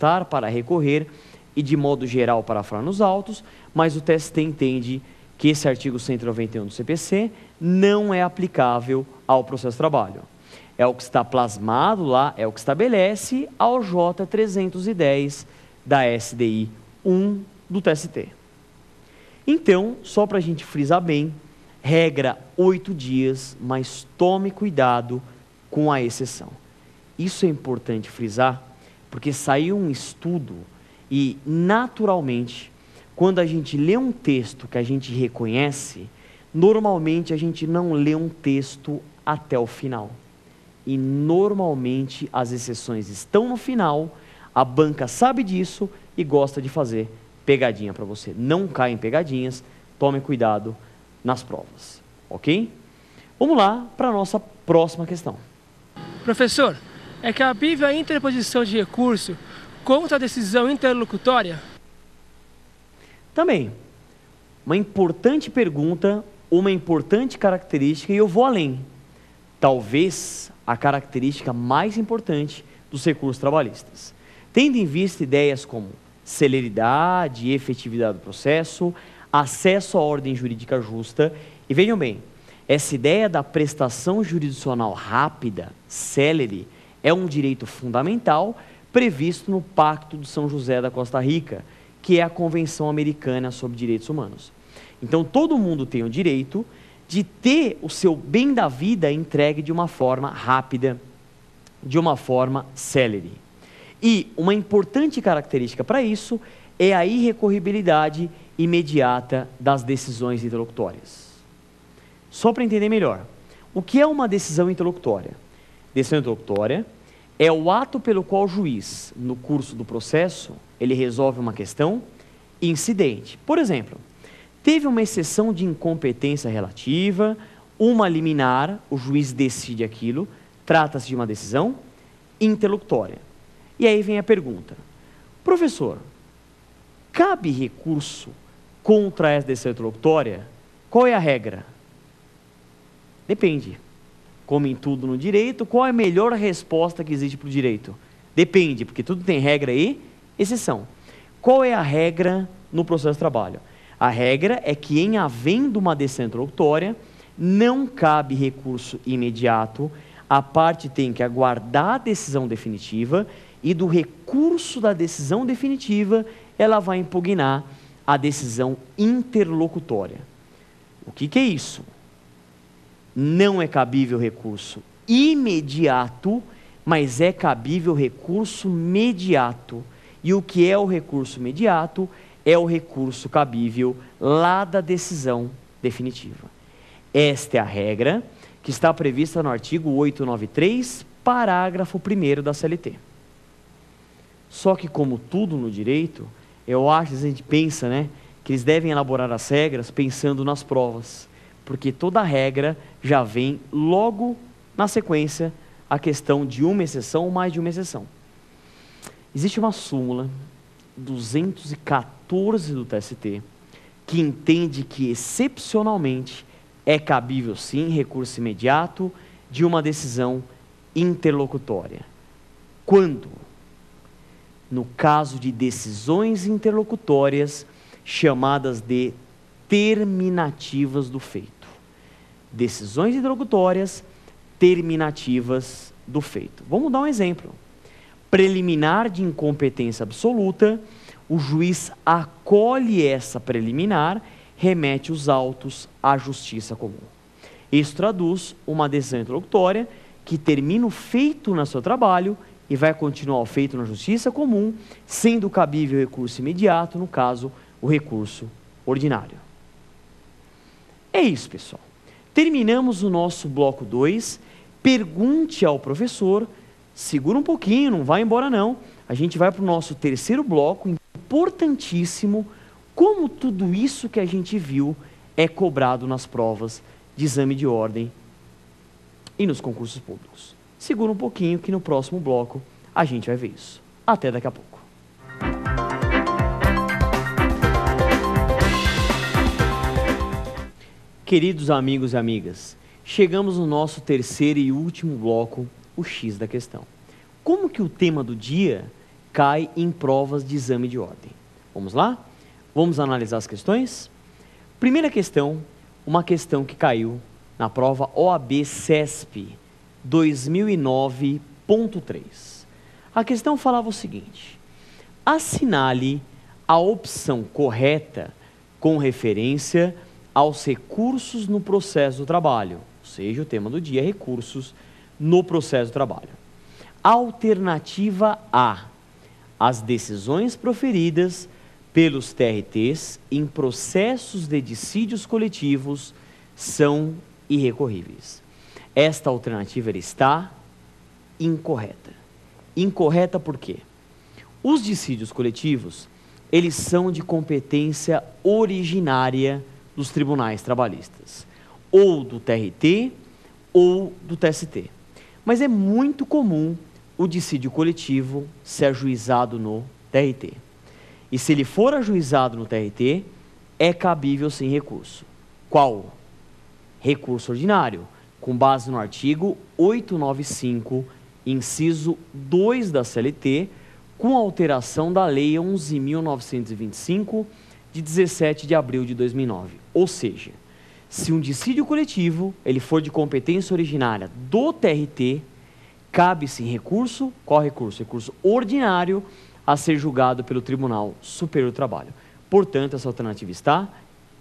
constar para recorrer e, de modo geral, para falar nos autos, mas o TST entende que esse artigo 191 do CPC não é aplicável ao processo de trabalho. É o que está plasmado lá, é o que estabelece a OJ 310 da SDI 1 do TST. Então, só para a gente frisar bem, regra 8 dias, mas tome cuidado com a exceção. Isso é importante frisar, porque saiu um estudo e, naturalmente, quando a gente lê um texto que a gente reconhece, normalmente a gente não lê um texto até o final. E, normalmente, as exceções estão no final, a banca sabe disso e gosta de fazer pegadinha para você. Não caia em pegadinhas, tome cuidado nas provas, ok? Vamos lá para a nossa próxima questão. Professor, é cabível a interposição de recurso contra a decisão interlocutória? Também, uma importante pergunta, uma importante característica, e eu vou além. Talvez a característica mais importante dos recursos trabalhistas. Tendo em vista ideias como celeridade e efetividade do processo, acesso à ordem jurídica justa, e vejam bem, essa ideia da prestação jurisdicional rápida, célere, é um direito fundamental previsto no Pacto de São José da Costa Rica, que é a Convenção Americana sobre Direitos Humanos. Então, todo mundo tem o direito de ter o seu bem da vida entregue de uma forma rápida, de uma forma célere. E uma importante característica para isso é a irrecorribilidade imediata das decisões interlocutórias. Só para entender melhor, o que é uma decisão interlocutória? Decisão interlocutória é o ato pelo qual o juiz, no curso do processo, ele resolve uma questão incidente. Por exemplo, teve uma exceção de incompetência relativa, uma liminar, o juiz decide aquilo, trata-se de uma decisão interlocutória. E aí vem a pergunta: professor, cabe recurso contra essa decisão interlocutória? Qual é a regra? Depende. Como em tudo no direito, qual é a melhor resposta que existe para o direito? Depende, porque tudo tem regra e exceção. Qual é a regra no processo de trabalho? A regra é que, em havendo uma decisão interlocutória, não cabe recurso imediato, a parte tem que aguardar a decisão definitiva e, do recurso da decisão definitiva, ela vai impugnar a decisão interlocutória. O que é isso? Não é cabível recurso imediato, mas é cabível recurso mediato. E o que é o recurso mediato? É o recurso cabível lá da decisão definitiva. Esta é a regra que está prevista no artigo 893, parágrafo 1º da CLT. Só que, como tudo no direito, eu acho que a gente pensa, que eles devem elaborar as regras pensando nas provas, porque toda regra já vem logo na sequência a questão de uma exceção ou mais de uma exceção. Existe uma súmula 214 do TST que entende que, excepcionalmente, é cabível sim recurso imediato de uma decisão interlocutória. Quando? No caso de decisões interlocutórias chamadas de terminativas do feito. Decisões interlocutórias terminativas do feito. Vamos dar um exemplo. Preliminar de incompetência absoluta, o juiz acolhe essa preliminar, remete os autos à justiça comum. Isso traduz uma decisão interlocutória que termina o feito no seu trabalho e vai continuar o feito na justiça comum, sendo cabível recurso imediato, no caso, o recurso ordinário. É isso, pessoal. Terminamos o nosso bloco 2. Pergunte ao professor, segura um pouquinho, não vai embora não. A gente vai para o nosso terceiro bloco, importantíssimo, como tudo isso que a gente viu é cobrado nas provas de exame de ordem e nos concursos públicos. Segura um pouquinho que no próximo bloco a gente vai ver isso. Até daqui a pouco. Queridos amigos e amigas, chegamos no nosso terceiro e último bloco, o X da questão. Como que o tema do dia cai em provas de exame de ordem. Vamos lá? Vamos analisar as questões? Primeira questão, uma questão que caiu na prova OAB CESP 2009.3. A questão falava o seguinte: assinale a opção correta com referência aos recursos no processo do trabalho, ou seja, o tema do dia é recursos no processo do trabalho. Alternativa A: as decisões proferidas pelos TRTs em processos de dissídios coletivos são irrecorríveis. Esta alternativa está incorreta. Incorreta por quê? Os dissídios coletivos, eles são de competência originária dos tribunais trabalhistas, ou do TRT ou do TST. Mas é muito comum o dissídio coletivo ser ajuizado no TRT. E se ele for ajuizado no TRT, é cabível sim recurso. Qual? Recurso ordinário, com base no artigo 895, inciso 2 da CLT, com alteração da Lei 11.925, de 17 de abril de 2009. Ou seja, se um dissídio coletivo ele for de competência originária do TRT, cabe sim recurso. Qual recurso? Recurso ordinário a ser julgado pelo Tribunal Superior do Trabalho. Portanto, essa alternativa está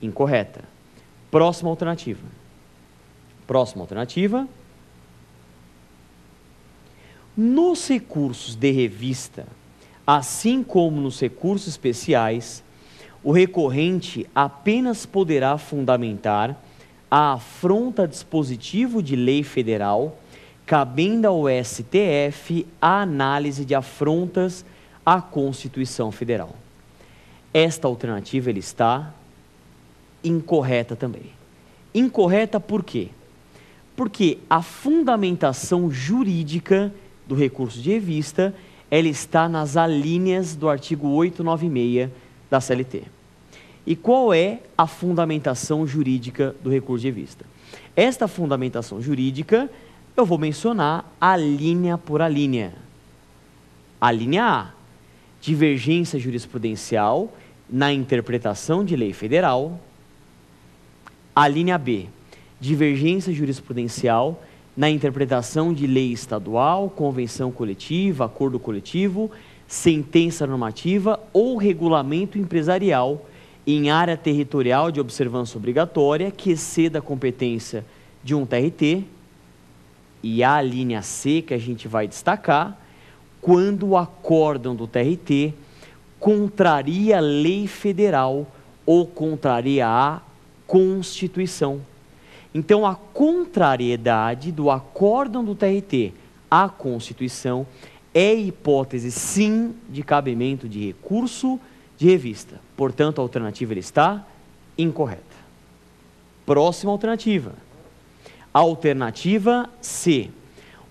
incorreta. Próxima alternativa. Próxima alternativa. Nos recursos de revista, assim como nos recursos especiais, o recorrente apenas poderá fundamentar a afronta a dispositivo de lei federal, cabendo ao STF a análise de afrontas à Constituição Federal. Esta alternativa está incorreta também. Incorreta por quê? Porque a fundamentação jurídica do recurso de revista, ela está nas alíneas do artigo 896 da CLT. E qual é a fundamentação jurídica do recurso de revista? Esta fundamentação jurídica, eu vou mencionar a linha por a linha. A linha A: divergência jurisprudencial na interpretação de lei federal. A linha B: divergência jurisprudencial na interpretação de lei estadual, convenção coletiva, acordo coletivo, sentença normativa ou regulamento empresarial em área territorial de observância obrigatória que exceda a competência de um TRT. E a linha C, que a gente vai destacar, quando o acórdão do TRT contraria a lei federal ou contraria a Constituição. Então, a contrariedade do acórdão do TRT à Constituição é hipótese, sim, de cabimento de recurso de revista. Portanto, a alternativa está incorreta. Próxima alternativa. Alternativa C: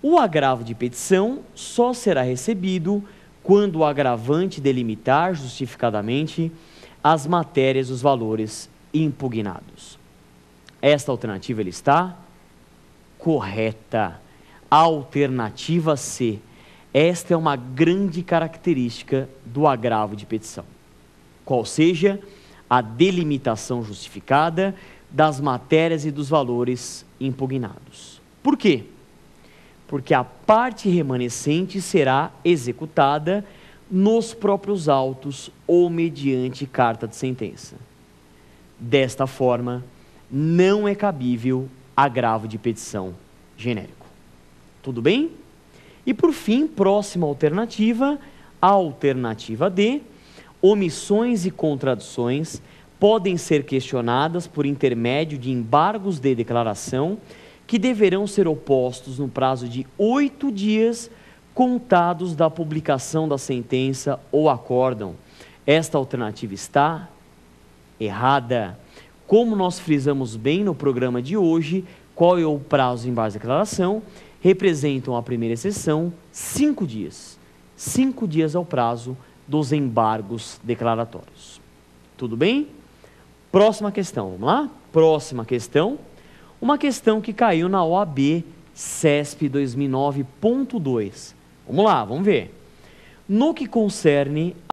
o agravo de petição só será recebido quando o agravante delimitar justificadamente as matérias e os valores impugnados. Esta alternativa ela está correta. Alternativa C. Esta é uma grande característica do agravo de petição. Qual seja a delimitação justificada das matérias e dos valores impugnados. Por quê? Porque a parte remanescente será executada nos próprios autos ou mediante carta de sentença. Desta forma, não é cabível agravo de petição genérico. Tudo bem? E por fim, próxima alternativa, a alternativa D: omissões e contradições podem ser questionadas por intermédio de embargos de declaração que deverão ser opostos no prazo de 8 dias contados da publicação da sentença ou acórdão. Esta alternativa está errada. Como nós frisamos bem no programa de hoje, qual é o prazo de embargo de declaração? Representam a primeira exceção 5 dias. 5 dias é o prazo dos embargos declaratórios. Tudo bem? Próxima questão, vamos lá? Próxima questão, uma questão que caiu na OAB CESP 2009.2. Vamos lá, vamos ver. no que concerne